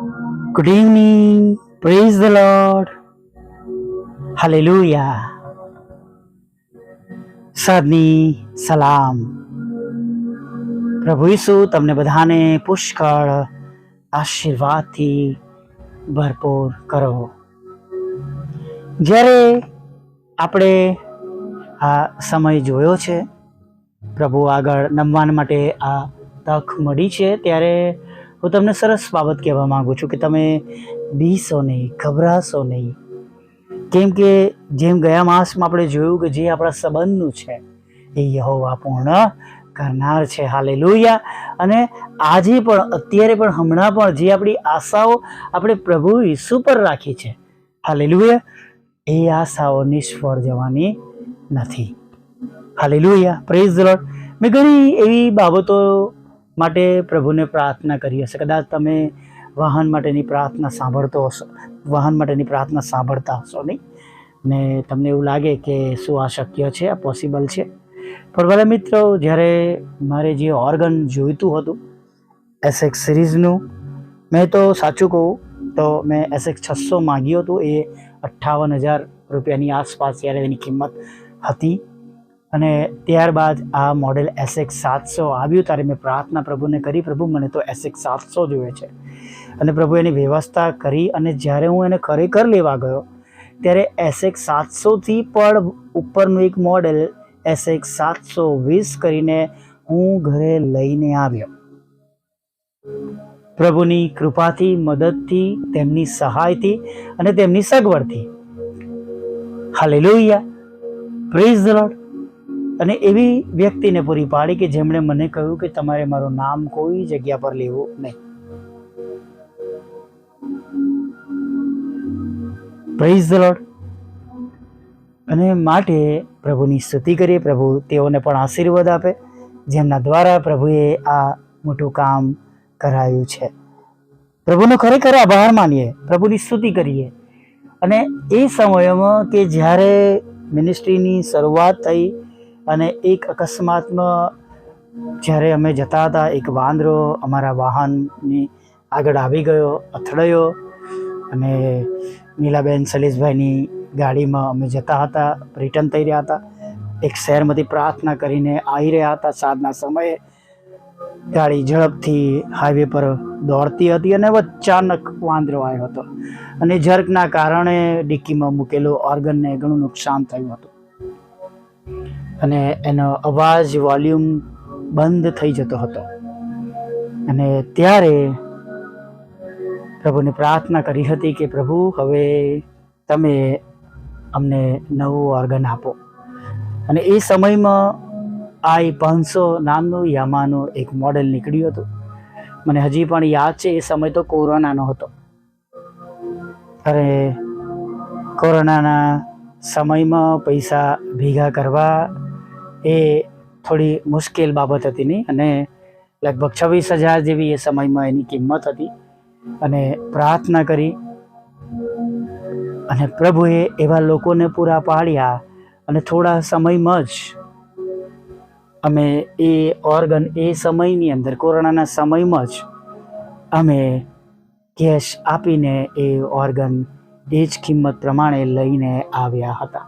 Good evening. Praise the Lord. Hallelujah. સદની સલામ. પ્રભુ ઈસુ તમને બધાને પુષ્કળ આશીર્વાદથી ભરપૂર કરો. જ્યારે આપણે આ સમય જોયો છે, પ્રભુ આગળ નમવા માટે આ તક મળી છે, ત્યારે હું તમને સરસ બાબત કહેવા માગું છું કે તમે બીસો નહીં, ગભરાશો નહીં. કેમ કે જેમ ગયા માસમાં આપણે જોયું કે જે આપણા સંબંધનું છે એ યહોવા પૂર્ણ કરનાર છે. હાલેલુયા. અને આજે પણ, અત્યારે પણ, હમણાં પણ જે આપણી આશાઓ આપણે પ્રભુ ઈસુ પર રાખી છે, હાલેલુયા, એ આશાઓ નિષ્ફળ જવાની નથી. હાલેલુયા. Praise the lord. મેં ઘણી એવી બાબતો માટે પ્રભુને પ્રાર્થના કરી હશે. કદાચ તમે વાહન માટેની પ્રાર્થના સાંભળતા હશો નહીં, ને તમને એવું લાગે કે શું આ શક્ય છે, આ પોસિબલ છે. પણ ભલે મિત્રો, જ્યારે મારે જે ઓર્ગન જોઈતું હતું SX સિરીઝનું, મેં તો સાચું કહું તો મેં SX 600 માગ્યું હતું. એ 58,000 રૂપિયાની આસપાસ ત્યારે એની કિંમત હતી. અને ત્યારબાદ આ મોડેલ SX 700 આવ્યું ત્યારે મેં પ્રાર્થના પ્રભુને કરી, પ્રભુ મને તો SX 700 જોઈએ છે. અને પ્રભુ એની વ્યવસ્થા કરી. અને જ્યારે હું એને ખરેખર લેવા ગયો ત્યારે SX 700થી પણ ઉપરનું એક મોડેલ SX 720 કરીને હું ઘરે લઈને આવ્યો. પ્રભુની કૃપાથી, મદદથી, તેમની સહાયથી અને તેમની સગવડથી. હાલેલુયા. Praise the lord. અને એવી વ્યક્તિને પૂરી પાડી કે જેમણે મને કહ્યું કે તમારે મારું નામ કોઈ જગ્યા પર લેવું નહીં. Praise the lord. અને માટે પ્રભુની સ્તુતિ કરીએ. પ્રભુ તેઓને પણ આશીર્વાદ આપે જેમના દ્વારા પ્રભુએ આ મોટું કામ કરાયું છે. પ્રભુનો ખરેખર આભાર માનીએ, પ્રભુની સ્તુતિ કરીએ. અને એ સમયમાં કે જ્યારે મિનિસ્ટ્રીની શરૂઆત થઈ અને એક અકસ્માતમાં જ્યારે અમે જતા હતા, એક વાંદરો અમારા વાહનની આગળ આવી ગયો, અથડાયો. અને નીલાબેન સલીસભાઈની ગાડીમાં અમે જતા હતા, રિટર્ન થઈ રહ્યા હતા. એક શહેરમાંથી પ્રાર્થના કરીને આવી રહ્યા હતા. સાંજના સમયે ગાડી ઝડપથી હાઈવે પર દોડતી હતી અને અચાનક વાંદરો આવ્યો હતો. અને જર્કના કારણે ડિક્કીમાં મૂકેલો ઓર્ગનને ઘણું નુકસાન થયું હતું. અને એનો અવાજ, વોલ્યુમ બંધ થઈ જતો હતો. અને ત્યારે પ્રભુને પ્રાર્થના કરી હતી કે પ્રભુ, હવે તમે અમને નવું ઓર્ગન આપો. અને એ સમયમાં i500 નામનું યામાનું એક મોડેલ નીકળ્યું હતું. મને હજી પણ યાદ છે, એ સમય તો કોરોનાનો હતો. અરે, કોરોનાના સમયમાં પૈસા ભેગા કરવા એ થોડી મુશ્કેલ બાબત હતી નહીં. અને લગભગ 26,000 જેવી એ સમયમાં એની કિંમત હતી. અને પ્રાર્થના કરી અને પ્રભુએ એવા લોકોને પૂરા પાડ્યા. અને થોડા સમયમાં જ અમે એ ઓર્ગન, એ સમયની અંદર, કોરોનાના સમયમાં જ અમે કેશ આપીને એ ઓર્ગન એ જ કિંમત પ્રમાણે લઈને આવ્યા હતા.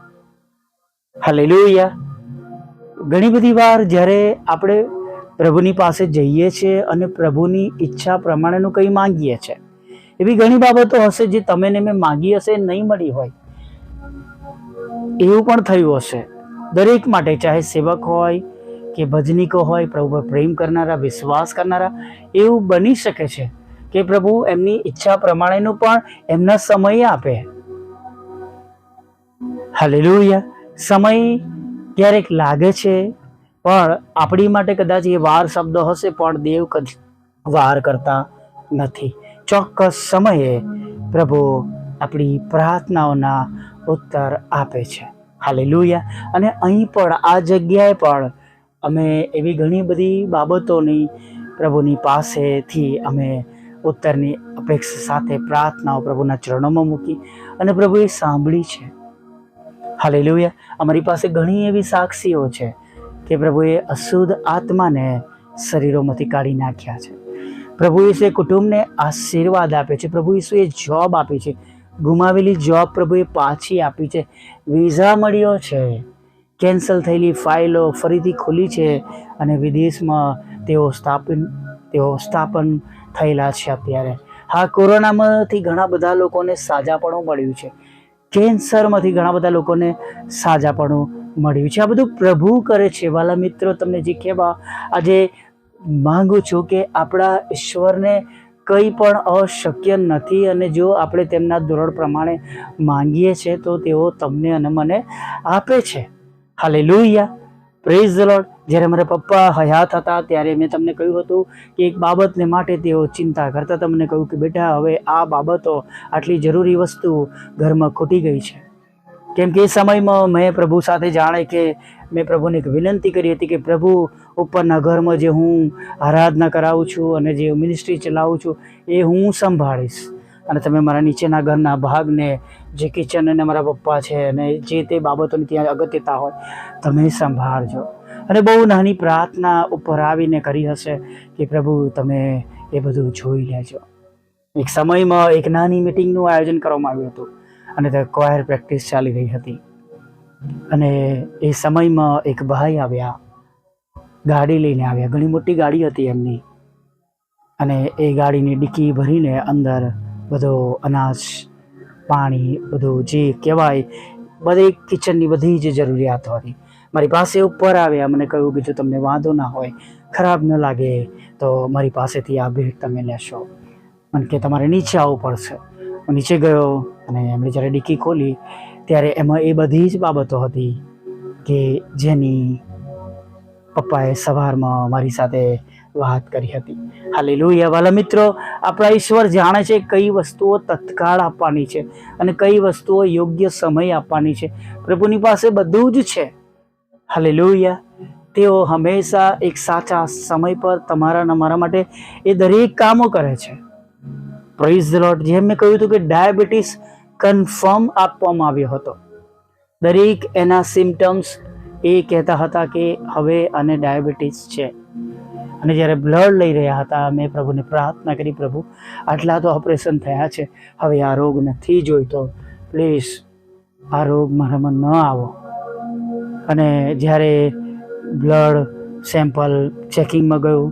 હાલેલુયા. ઘણી બધી વાર જ્યારે આપણે પ્રભુની પાસે જઈએ છીએ અને પ્રભુની ઈચ્છા પ્રમાણેનું કંઈ માંગીએ છીએ, એવી ઘણી બાબતો હશે જે તમે ને મેં માંગી હશે, નહીં મળી હોય. એવું પણ થયું હશે દરેક માટે, ચાહે સેવક હોય કે ભજનિકો હોય, પ્રભુ પર પ્રેમ કરનારા, વિશ્વાસ કરનારા. એવું બની શકે છે કે પ્રભુ એમની ઈચ્છા પ્રમાણેનું પણ એમના સમયે આપે. હાલેલુયા. સમય ક્યારેક લાગે છે, પણ આપણી માટે કદાચ એ વાર શબ્દ હશે, પણ દેવ વાર કરતા નથી. ચોક્કસ સમયે પ્રભુ આપણી પ્રાર્થનાઓના ઉત્તર આપે છે. હાલેલુયા. અને અહીં પણ, આ જગ્યાએ પણ અમે એવી ઘણી બધી બાબતોની પ્રભુની પાસેથી અમે ઉત્તરની અપેક્ષા સાથે પ્રાર્થનાઓ પ્રભુના ચરણોમાં મૂકી અને પ્રભુએ સાંભળી છે. હાલેલુયા. અમારી પાસે ઘણી એવી સાક્ષીઓ છે કે પ્રભુએ અશુદ્ધ આત્માને શરીરોમાંથી કાઢી નાખ્યા છે. પ્રભુ ઈસુએ કુટુંબને આશીર્વાદ આપ્યો છે. પ્રભુ ઈસુએ જોબ આપી છે, ગુમાવેલી જોબ પ્રભુએ પાછી આપી છે, વિઝા મળ્યો છે, કેન્સલ થયેલી ફાઇલો ફરીથી ખુલી છે અને વિદેશમાં તેઓ સ્થાપન થયેલા છે. અત્યારે હા, કોરોનામાંથી ઘણા બધા લોકોને સાજાપણું મળ્યું છે, કેન્સરમાંથી ઘણા બધા લોકોને સાજાપણું મળ્યું છે. આ બધું પ્રભુ કરે છે. વાલા મિત્રો, તમને જે કહેવા આજે માંગુ છું કે આપણા ઈશ્વરને કંઈ પણ અશક્ય નથી, અને જો આપણે તેમના ધોરણ પ્રમાણે માંગીએ છીએ તો તેઓ તમને અને મને આપે છે. Hallelujah, praise the lord. જ્યારે મારા પપ્પા હયાત હતા ત્યારે મેં તમને કહ્યું હતું કે એક બાબતને માટે તેઓ ચિંતા કરતા. તમને કહ્યું કે બેટા, હવે આ બાબતો, આટલી જરૂરી વસ્તુ ઘરમાં ખૂટી ગઈ છે. કેમ કે એ સમયમાં મેં પ્રભુ સાથે જાણે કે મેં પ્રભુને એક વિનંતી કરી હતી કે પ્રભુ, ઉપરના ઘરમાં જે હું આરાધના કરાવું છું અને જે મિનિસ્ટ્રી ચલાવું છું એ હું સંભાળીશ, અને તમે મારા નીચેના ઘરના ભાગને, જે કિચન અને મારા પપ્પા છે અને જે તે બાબતોની ત્યાં અગત્યતા હોય તમે સંભાળજો. અને બહુ નાની પ્રાર્થના ઉપર આવીને કરી હશે કે પ્રભુ, તમે એ બધું જોઈ લેજો. એક સમયમાં એક નાની મિટિંગનું આયોજન કરવામાં આવ્યું હતું અને તે ક્વાયર પ્રેક્ટિસ ચાલી રહી હતી. અને એ સમયમાં એક ભાઈ આવ્યા, ગાડી લઈને આવ્યા. ઘણી મોટી ગાડી હતી એમની, અને એ ગાડીની ડિક્કી ભરીને અંદર બધો અનાજ, પાણી, બધું જે કહેવાય બધી કિચનની બધી જ જરૂરિયાતો હતી. મારી પાસે ઉપર આવ્યા, મને કહ્યું કે જો તમને વાંધો ના હોય, ખરાબ ન લાગે તો મારી પાસેથી આ ભેટ તમે લેશો. મને કે તમારે નીચે આવવું પડશે. હું નીચે ગયો અને એમણે જ્યારે ડિક્કી ખોલી ત્યારે એમાં એ બધી જ બાબતો હતી કે જેની પપ્પાએ સવારમાં મારી સાથે વાત કરી હતી. હાલેલુયા. વાલા મિત્રો, આપણા ઈશ્વર જાણે છે કઈ વસ્તુઓ તત્કાળ આપવાની છે અને કઈ વસ્તુઓ યોગ્ય સમય આપવાની છે. પ્રભુની પાસે બધું જ છે. હાલેલુયા. તેઓ હંમેશા એક સાચા સમય પર તમારા અને મારા માટે એ દરેક કામો કરે છે. Praise the lord. જેમ મેં કહ્યું હતું કે ડાયાબિટીસ કન્ફર્મ આપવામાં આવ્યો હતો. દરેક એના સિમ્ટમ્સ એ કહેતા હતા કે હવે આને ડાયાબિટીસ છે. અને જ્યારે બ્લડ લઈ રહ્યા હતા, મેં પ્રભુને પ્રાર્થના કરી, પ્રભુ, આટલા તો ઓપરેશન થયા છે, હવે આ રોગ નથી જોઈતો, પ્લીઝ આ રોગ મારામાં ન આવો. અને જ્યારે બ્લડ સેમ્પલ ચેકિંગમાં ગયું,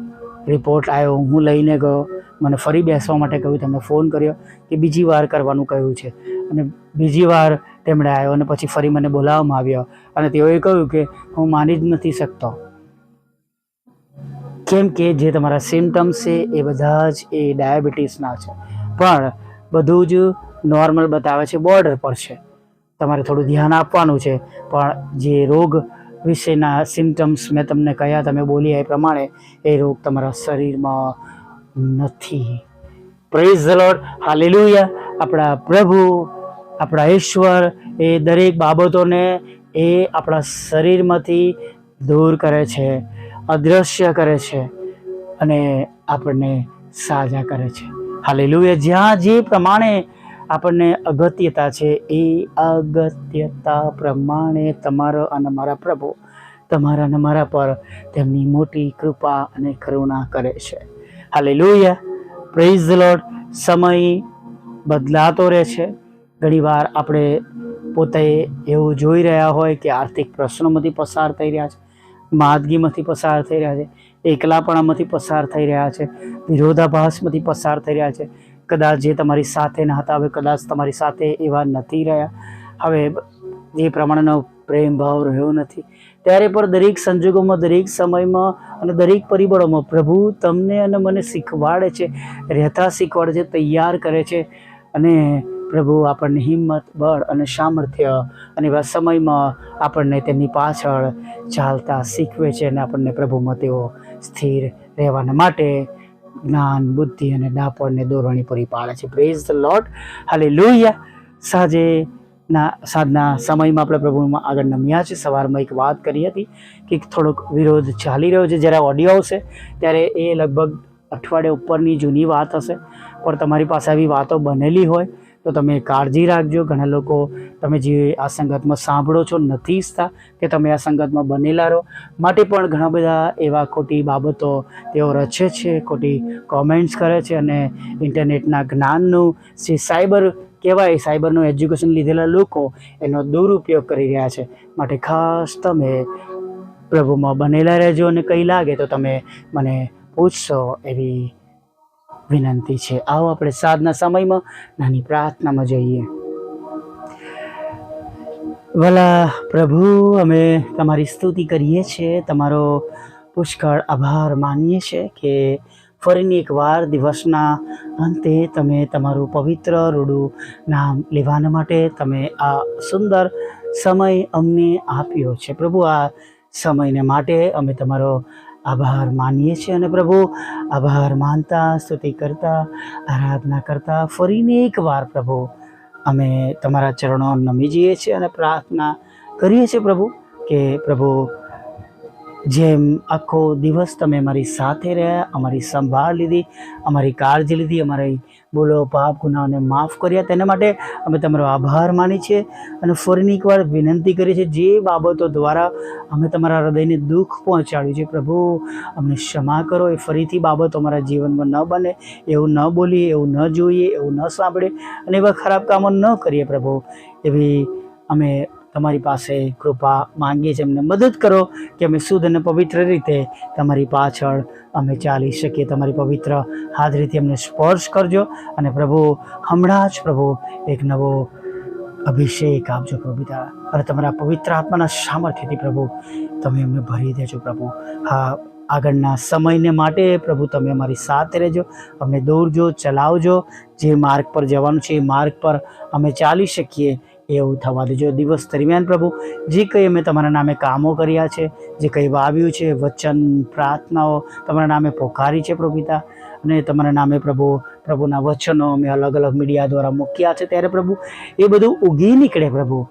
રિપોર્ટ આવ્યો, હું લઈને ગયો, મને ફરી બેસવા માટે કહ્યું, તેમણે ફોન કર્યો કે બીજી વાર કરવાનું કહ્યું છે. અને બીજી વાર તેમણે આવ્યો અને પછી ફરી મને બોલાવવામાં આવ્યો અને તેઓએ કહ્યું કે હું માની જ નથી શકતો, કેમ કે જે તમારા સિમ્ટમ્સ છે એ બધા જ એ ડાયાબિટીસના છે, પણ બધું જ નોર્મલ બતાવે છે, બોર્ડર પર છે. તમારે થોડું ધ્યાન આપવાનું છે, પણ જે રોગ વિશેના સિમ્ટમ્સ મેં તમને કહ્યા, તમે બોલ્યા એ પ્રમાણે એ રોગ તમારા શરીરમાં નથી. Praise the lord. હાલેલુયા. આપણા પ્રભુ, આપણા ઈશ્વર એ દરેક બાબતોને એ આપણા શરીરમાંથી દૂર કરે છે, અદૃશ્ય કરે છે અને આપણને સાજા કરે છે. હાલેલુયા. જ્યાં જે પ્રમાણે આપણને અગત્યતા છે એ અગત્યતા પ્રમાણે તમારો અને મારા પ્રભુ તમારા અને મારા પર તેમની મોટી કૃપા અને કરુણા કરે છે. હાલેલુયા. Praise the lord. સમય બદલાતો રહે છે. ઘણીવાર આપણે પોતે એવું જોઈ રહ્યા હોય કે આર્થિક પ્રશ્નોમાંથી પસાર થઈ રહ્યા છે, માંદગીમાંથી પસાર થઈ રહ્યા છે, એકલાપણામાંથી પસાર થઈ રહ્યા છે, વિરોધાભાસમાંથી પસાર થઈ રહ્યા છે. કદાચ જે તમારી સાથે ન હતા, હવે કદાચ તમારી સાથે એવા નથી રહ્યા, હવે જે પ્રમાણેનો પ્રેમ ભાવ રહ્યો નથી. ત્યારે પણ દરેક સંજોગોમાં, દરેક સમયમાં અને દરેક પરિબળોમાં પ્રભુ તમને અને મને શીખવાડે છે, રહેતા શીખવાડે છે, તૈયાર કરે છે. અને પ્રભુ આપણને હિંમત, બળ અને સામર્થ્ય અને એવા સમયમાં આપણને તેમની પાછળ ચાલતા શીખવે છે અને આપણને પ્રભુમાં તેઓ સ્થિર રહેવાના માટે જ્ઞાન, બુદ્ધિ અને ડાપણને દોરણી પૂરી પાડે છે. Praise the lord. હાલેલુયા. સાંજના સમયમાં આપણે પ્રભુમાં આગળ નમ્યા છે. સવારમાં એક વાત કરી હતી કે થોડોક વિરોધ ચાલી રહ્યો છે. જ્યારે ઓડિયો આવશે ત્યારે એ લગભગ અઠવાડિયા ઉપરની જૂની વાત હશે, પણ તમારી પાસે આવી વાતો બનેલી હોય તો તમે કાળજી રાખજો. ઘણા લોકો તમે જે આ સંગતમાં સાંભળો છો નથી ઈચ્છતા કે તમે આ સંગતમાં બનેલા રહો, માટે પણ ઘણા બધા એવા ખોટી બાબતો તેઓ રચે છે, ખોટી કોમેન્ટ્સ કરે છે અને ઇન્ટરનેટના જ્ઞાનનું જે સાયબર કહેવાય, સાયબરનું એજ્યુકેશન લીધેલા લોકો એનો દુરુપયોગ કરી રહ્યા છે. માટે ખાસ તમે પ્રભુમાં બનેલા રહેજો અને કંઈ લાગે તો તમે મને પૂછશો એવી વિનંતી છે. આવો આપણે સાંજના સમયમાં નાની પ્રાર્થનામાં જઈએ. ભલા પ્રભુ, અમે તમારી સ્તુતિ કરીએ છીએ, તમારો પુષ્કળ આભાર માનીએ છીએ કે ફરીને એકવાર દિવસના અંતે તમે તમારું પવિત્ર રૂડું નામ લેવાના માટે તમે આ સુંદર સમય અમને આપ્યો છે. પ્રભુ, આ સમયને માટે અમે તમારો આભાર માનીએ છીએ અને પ્રભુ આભાર માનતા, સ્તુતિ કરતા, આરાધના કરતા ફરીને એકવાર પ્રભુ અમે તમારા ચરણો નમી જઈએ છીએ અને પ્રાર્થના કરીએ છીએ પ્રભુ કે પ્રભુ જેમ આખો દિવસ તમે અમારી સાથે રહ્યા, અમારી સંભાળ લીધી, અમારી કાળજી લીધી, અમારી બોલો પાપ ગુનાઓને માફ કર્યા, તેના માટે અમે તમારો આભાર માની છીએ અને ફરીની એકવાર વિનંતી કરી છે જે બાબતો દ્વારા અમે તમારા હૃદયને દુઃખ પહોંચાડ્યું છે પ્રભુ અમને ક્ષમા કરો. એ ફરીથી બાબતો અમારા જીવનમાં ન બને, એવું ન બોલીએ, એવું ન જોઈએ, એવું ન સાંભળીએ અને એવા ખરાબ કામો ન કરીએ પ્રભુ. એવી અમે તમારી પાસે કૃપા માંગીએ છીએ. અમને મદદ કરો કે અમે શુદ્ધ અને પવિત્ર રીતે તમારી પાછળ અમે ચાલી શકીએ. તમારી પવિત્ર હાજરીથી અમને સ્પર્શ કરજો અને પ્રભુ હમણાં જ પ્રભુ એક નવો અભિષેક આપજો પ્રભુ પિતા, અને તમારા પવિત્ર આત્માના સામર્થ્યથી પ્રભુ તમે અમને ભરી દેજો પ્રભુ. હા, આગળના સમયને માટે પ્રભુ તમે અમારી સાથે રહેજો, અમને દોરજો, ચલાવજો. જે માર્ગ પર જવાનું છે એ માર્ગ પર અમે ચાલી શકીએ એવું થવા દેજો. દિવસ દરમિયાન પ્રભુ જે કંઈ અમે તમારા નામે કામો કર્યા છે, જે કંઈ વાવ્યું છે, વચન, પ્રાર્થનાઓ તમારા નામે પોકારી છે પ્રભુ પિતા, અને તમારા નામે પ્રભુના વચનો અમે અલગ અલગ મીડિયા દ્વારા મૂક્યા છે, ત્યારે પ્રભુ એ બધું ઉગી નીકળે પ્રભુ,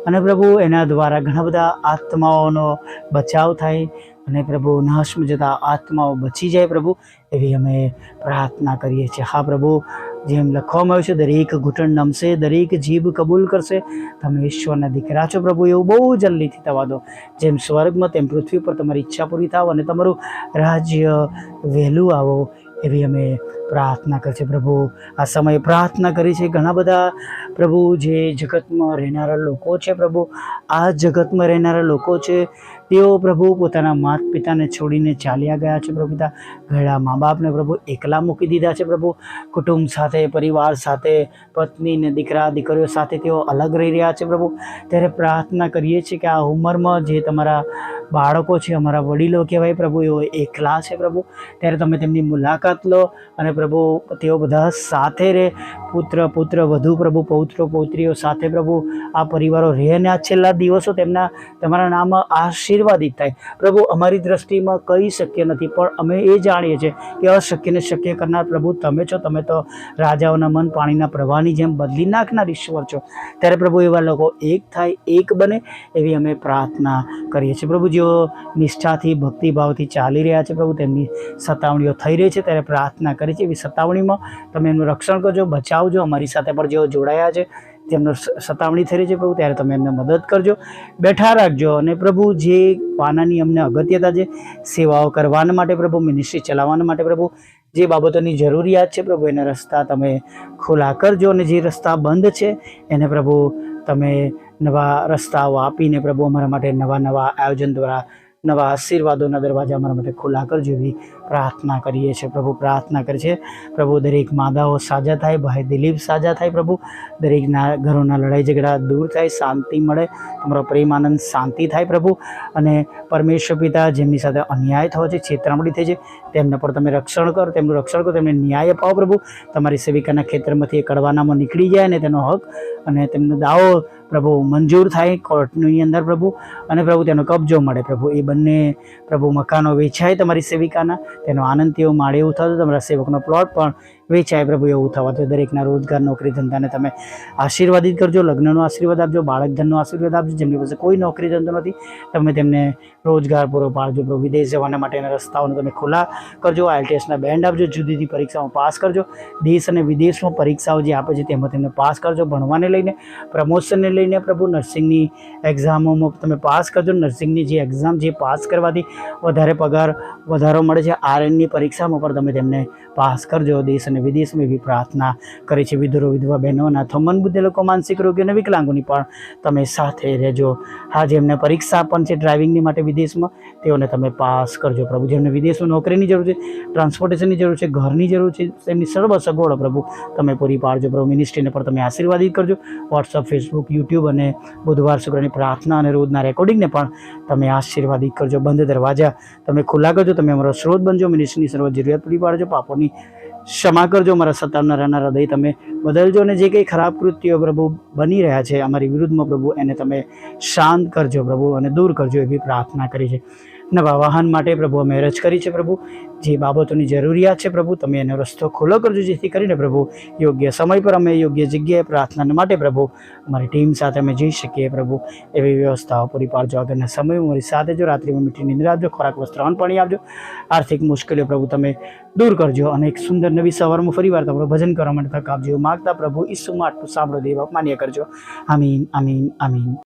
અને પ્રભુ એના દ્વારા ઘણા બધા આત્માઓનો બચાવ થાય અને પ્રભુ નાશમાં જતા આત્માઓ બચી જાય પ્રભુ, એવી અમે પ્રાર્થના કરીએ છીએ. હા પ્રભુ, જેમ લખવામાં આવ્યું છે દરેક ઘૂંટણ નમશે, દરેક જીભ કબૂલ કરશે તમે ઈશ્વરના દીકરા છો પ્રભુ, એવું બહુ જલ્દીથી થવા દો. જેમ સ્વર્ગમાં તેમ પૃથ્વી પર તમારી ઈચ્છા પૂરી થાવ અને તમારું રાજ્ય વહેલું આવો, એવી અમે પ્રાર્થના કરી છે પ્રભુ. આ સમયે પ્રાર્થના કરી છે ઘણા બધા પ્રભુ જે જગતમાં રહેનારા લોકો છે પ્રભુ, આ જગતમાં રહેનારા લોકો છે તેઓ પ્રભુ પોતાના માતા પિતાને છોડીને ચાલ્યા ગયા છે પ્રભુ પિતા, ઘણા મા બાપને પ્રભુ એકલા મૂકી દીધા છે પ્રભુ, કુટુંબ સાથે, પરિવાર સાથે, પત્ની ને દીકરા દીકરીઓ સાથે તેઓ અલગ રહી રહ્યા છે પ્રભુ. ત્યારે પ્રાર્થના કરીએ છીએ કે આ ઉંમરમાં જે તમારા બાળકો છે, અમારા વડીલો કહેવાય પ્રભુ, એઓ એકલા છે પ્રભુ, ત્યારે તમે તેમની મુલાકાત લો અને પ્રભુ તેઓ બધા સાથે રહે, પુત્ર વધુ પ્રભુ, પૌત્રો પૌત્રીઓ સાથે પ્રભુ આ પરિવારો રહે અને આ છેલ્લા દિવસો તમારા નામમાં આશીર્વાદિત થાય પ્રભુ. અમારી દ્રષ્ટિમાં કંઈ શક્ય નથી, પણ અમે એ જાણીએ છીએ કે અશક્યને શક્ય કરનાર પ્રભુ તમે છો. તમે તો રાજાઓના મન પાણીના પ્રવાહની જેમ બદલી નાખનાર ઈશ્વર છો. ત્યારે પ્રભુ એવા લોકો એક થાય, એક બને, એવી અમે પ્રાર્થના કરીએ છીએ પ્રભુ. જેઓ નિષ્ઠાથી, ભક્તિભાવથી ચાલી રહ્યા છે પ્રભુ, તેમની સતાવણીઓ થઈ રહી છે, ત્યારે પ્રાર્થના કરી છે એવી સતાવણીમાં તમે એમનું રક્ષણ કરજો, બચાવજો. અમારી સાથે પણ જેઓ જોડાયા છે તેમનો સતાવણી થઈ રહી છે પ્રભુ, ત્યારે તમે એમને મદદ કરજો, બેઠા રાખજો. અને પ્રભુ જે પાનાની અમને અગત્યતા છે સેવાઓ કરવાના માટે પ્રભુ, મિનિસ્ટ્રી ચલાવવાના માટે પ્રભુ, જે બાબતોની જરૂરિયાત છે પ્રભુ એના રસ્તા તમે ખુલ્લા કરજો, અને જે રસ્તા બંધ છે એને પ્રભુ તમે નવા રસ્તાઓ આપીને પ્રભુ અમારા માટે નવા આયોજન દ્વારા નવા આશીર્વાદોના દરવાજા અમારા માટે ખુલ્લા કરજો એવી પ્રાર્થના કરીએ છીએ પ્રભુ. પ્રાર્થના કરીએ છીએ પ્રભુ દરેક માદાઓ સાજા થાય, ભાઈ દિલીપ સાજા થાય પ્રભુ, દરેકના ઘરોના લડાઈ ઝઘડા દૂર થાય, શાંતિ મળે, તમારો પ્રેમ આનંદ શાંતિ થાય પ્રભુ. અને પરમેશ્વર પિતા જેમની સાથે અન્યાય થયો છે, છેતરામણી થઈ છે, તેમને પણ તમે રક્ષણ કરો, તેમનું રક્ષણ કરો, તેમને ન્યાય અપાવો પ્રભુ. તમારી સેવિકાના ખેતરમાંથી કડવાનામાં નીકળી જાય અને તેનો હક અને તેમનો દાવો પ્રભુ મંજૂર થાય કોર્ટની અંદર પ્રભુ, અને પ્રભુ તેનો કબજો મળે પ્રભુ. એ બંને પ્રભુ મકાનો વેચાય તમારી સેવિકાના, તેનો આનંદ તેઓ માળે એવું થતું, તમારા સેવકનો પ્લોટ પણ વેચાય પ્રભુ એવું થવા દો. દરેકના રોજગાર, નોકરી, ધંધાને તમે આશીર્વાદિત કરજો. લગ્નનો આશીર્વાદ આપજો, બાળક ધનનો આશીર્વાદ આપજો. જેમની પાસે કોઈ નોકરી ધંધો નથી, તમે તેમને રોજગાર પૂરો પાડજો પ્રભુ. વિદેશ જવાના માટેના રસ્તાઓને તમે ખુલ્લા કરજો. IELTSના બેન્ડ આપજો. જુદી જુદી પરીક્ષામાં પાસ કરજો. દેશ અને વિદેશમાં પરીક્ષાઓ જે આપે છે તેમાં તેમને પાસ કરજો. ભણવાને લઈને, પ્રમોશનને લઈને પ્રભુ, નર્સિંગની એક્ઝામોમાં તમે પાસ કરજો. નર્સિંગની જે એક્ઝામ જે પાસ કરવાથી વધારે પગાર વધારો મળે છે, RNની પરીક્ષામાં પણ તમે તેમને પાસ કરજો. દેશ અને વિદેશમાં એવી પ્રાર્થના કરી છે. વિધુરો, વિધવા બહેનો, અનાથો, મંદબુદ્ધિ લોકો, માનસિક રોગીઓ અને વિકલાંગોની પણ તમે સાથે રહેજો. હા, જેમને પરીક્ષા પણ છે ડ્રાઇવિંગની માટે વિદેશમાં, તેઓને તમે પાસ કરજો પ્રભુ. જેમને વિદેશમાં નોકરીની જરૂર છે, ટ્રાન્સપોર્ટેશનની જરૂર છે, ઘરની જરૂર છે, તેમની સર્વ સગવડો પ્રભુ તમે પૂરી પાડજો પ્રભુ. મિનિસ્ટ્રીને પણ તમે આશીર્વાદિત કરજો. વોટ્સઅપ, ફેસબુક, યુટ્યુબ અને બુધવાર શુક્રની પ્રાર્થના અને રોજના રેકોર્ડિંગને પણ તમે આશીર્વાદિત કરજો. બંધ દરવાજા તમે ખુલ્લા કરજો. તમે અમારો સ્ત્રોત બનજો. મિનિસ્ટ્રીની સર્વ જરૂરિયાત પૂરી પાડજો. પાપોની ક્ષમા કરજો. અમારા સતાવનારાના હૃદય તમે બદલજો. અને જે કંઈ ખરાબ કૃત્યો પ્રભુ બની રહ્યા છે અમારી વિરુદ્ધમાં પ્રભુ, એને તમે શાંત કરજો પ્રભુ અને દૂર કરજો એવી પ્રાર્થના કરી છે. નવા વાહન માટે પ્રભુ અમે અરજ કરી છે પ્રભુ. જે બાબતોની જરૂરિયાત છે પ્રભુ, તમે એનો રસ્તો ખુલ્લો કરજો, જેથી કરીને પ્રભુ યોગ્ય સમય પર અમે યોગ્ય જગ્યાએ પ્રાર્થના માટે પ્રભુ અમારી ટીમ સાથે અમે જઈ શકીએ પ્રભુ. એવી વ્યવસ્થાઓ પૂરી પાડજો. આગળના સમયમાં અમારી સાથે જો. રાત્રિમાં મીઠી નિંદ્રા આપજો. ખોરાક, વસ્ત્ર, અન્ન, પાણી આપજો. આર્થિક મુશ્કેલીઓ પ્રભુ તમે દૂર કરજો. અને એક સુંદર નવી સવારમાં ફરીવાર તમારું ભજન કરવા માટે તક આપજો. માગતા પ્રભુ ઈસુમાં આટલું સાંભળો દેવ, માન્ય કરજો. આમીન, આમીન, આમીન.